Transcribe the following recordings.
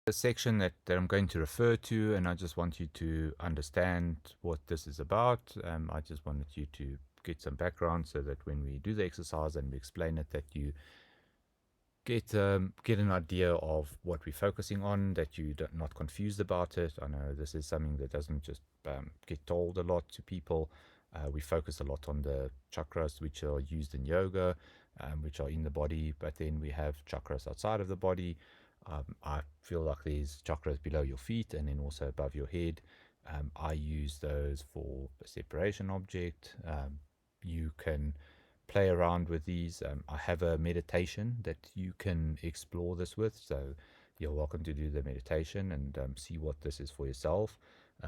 A section that I'm going to refer to, and I just want you to understand what this is about. I just wanted you to get some background so that when we do the exercise and we explain it, that you get an idea of what we're focusing on, that you're not confused about it. I know this is something that doesn't just get told a lot to people. We focus a lot on the chakras, which are used in yoga, which are in the body, but then we have chakras outside of the body. I feel like there's chakras below your feet and then also above your head. I use those for a separation object. You can play around with these. I have a meditation that you can explore this with, so you're welcome to do the meditation and see what this is for yourself.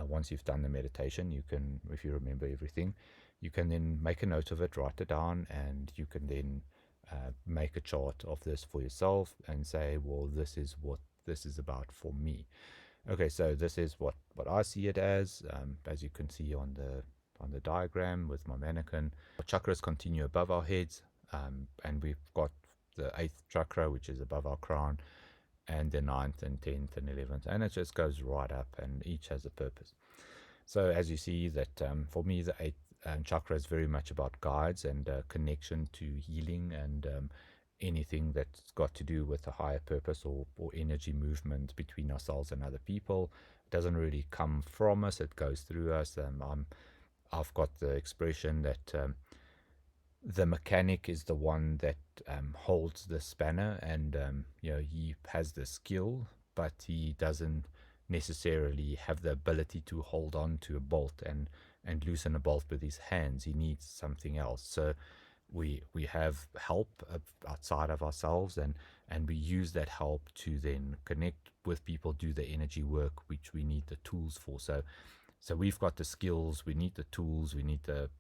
Once you've done the meditation, you can, if you remember everything, you can then make a note of it, write it down, and you can then make a chart of this for yourself and say, well, this is what this is about for me. Okay, so this is what I see it as you can see on the diagram with my mannequin. Our chakras continue above our heads, and we've got the 8th chakra, which is above our crown, and the 9th and 10th and 11th, and it just goes right up, and each has a purpose. So as you see that for me, the 8th chakra is very much about guides and connection to healing and anything that's got to do with a higher purpose or energy movement between ourselves and other people. It doesn't really come from us, it goes through us. I've got the expression that the mechanic is the one that holds the spanner, and he has the skill, but he doesn't necessarily have the ability to hold on to a bolt and loosen a bolt with his hands. He needs something else. So we have help outside of ourselves, and we use that help to then connect with people, do the energy work which we need the tools for. So we've got the skills, we need the tools, we need the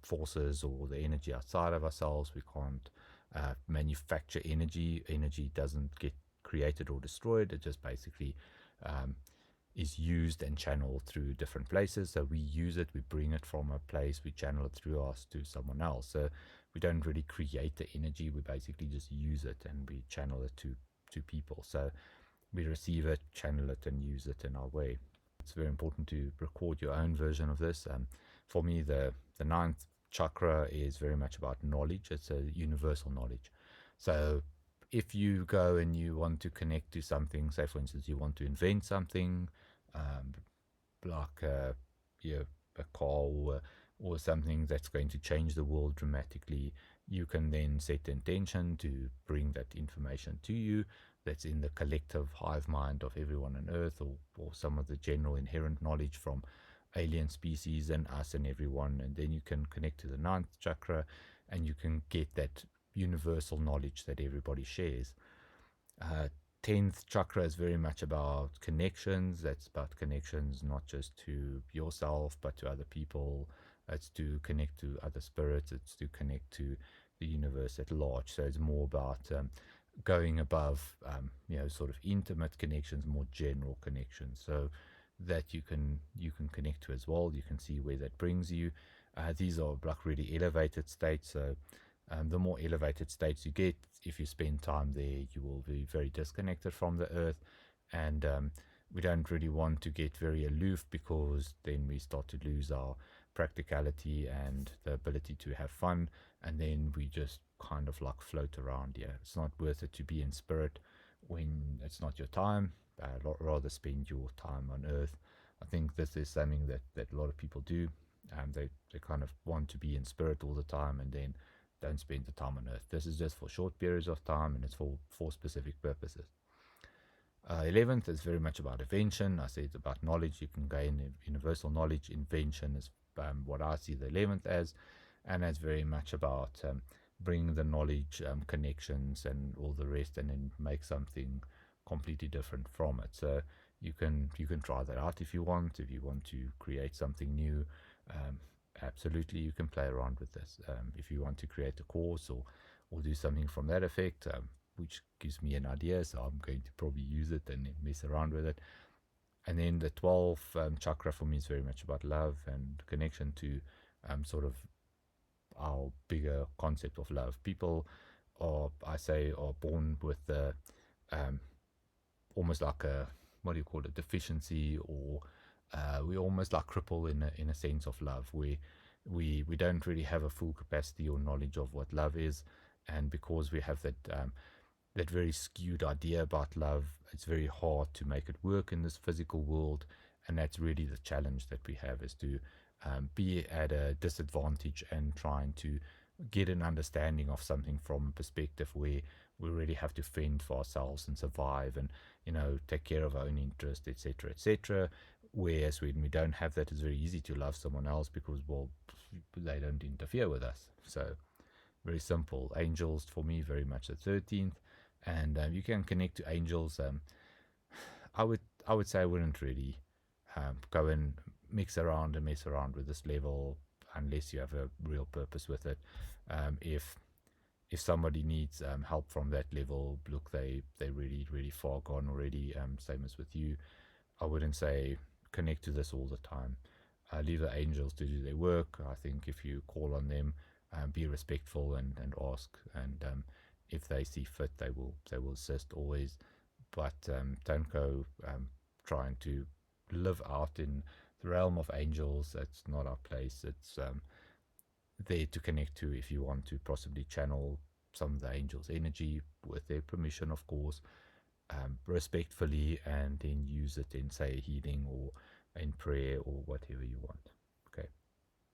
forces or the energy outside of ourselves. We can't manufacture energy. Energy doesn't get created or destroyed. It just basically is used and channeled through different places. So we use it, we bring it from a place, we channel it through us to someone else. So we don't really create the energy, we basically just use it and we channel it to people. So we receive it, channel it, and use it in our way. It's very important to record your own version of this. For me, the 9th chakra is very much about knowledge. It's a universal knowledge. So if you go and you want to connect to something, say for instance, you want to invent something, like a car or something that's going to change the world dramatically, you can then set the intention to bring that information to you that's in the collective hive mind of everyone on earth, or some of the general inherent knowledge from alien species and us and everyone, and then you can connect to the 9th chakra and you can get that universal knowledge that everybody shares. 10th chakra is very much about connections. That's about connections not just to yourself but to other people. It's to connect to other spirits. It's to connect to the universe at large. So it's more about going above sort of intimate connections, more general connections, so that you can connect to as well. You can see where that brings you. These are like really elevated states. So the more elevated states you get, if you spend time there, you will be very disconnected from the earth. And we don't really want to get very aloof, because then we start to lose our practicality and the ability to have fun, and then we just kind of like float around here. It's not worth it to be in spirit when it's not your time. Rather spend your time on earth. I think this is something that a lot of people do. They kind of want to be in spirit all the time and then don't spend the time on earth. This is just for short periods of time, and it's for specific purposes. 11th is very much about invention. I say it's about knowledge. You can gain universal knowledge. Invention is what I see the 11th as, and that's very much about bringing the knowledge, connections, and all the rest, and then make something completely different from it. So you can try that out if you want. If you want to create something new, absolutely, you can play around with this. If you want to create a course or do something from that effect, which gives me an idea, so I'm going to probably use it and mess around with it. And then the 12th chakra for me is very much about love and connection to sort of our bigger concept of love. People are born with the almost like what do you call it, deficiency, or we almost like cripple in a sense of love, where we don't really have a full capacity or knowledge of what love is. And because we have that very skewed idea about love, it's very hard to make it work in this physical world. And that's really the challenge that we have, is to be at a disadvantage and trying to get an understanding of something from a perspective where we really have to fend for ourselves and survive, and take care of our own interest, etc., etc. Whereas when we don't have that, it's very easy to love someone else because, well, they don't interfere with us. So very simple. Angels for me very much the 13th, and you can connect to angels. I would say I wouldn't really go and mix around and mess around with this level unless you have a real purpose with it. If somebody needs help from that level, look, they really far gone already. Same as with you. I wouldn't say connect to this all the time. Leave the angels to do their work. I think if you call on them, be respectful and ask, and if they see fit, they will assist always. But don't go trying to live out in the realm of angels. That's not our place. It's there to connect to if you want to possibly channel some of the angels' energy with their permission, of course, respectfully, and then use it in, say, healing or in prayer or whatever you want.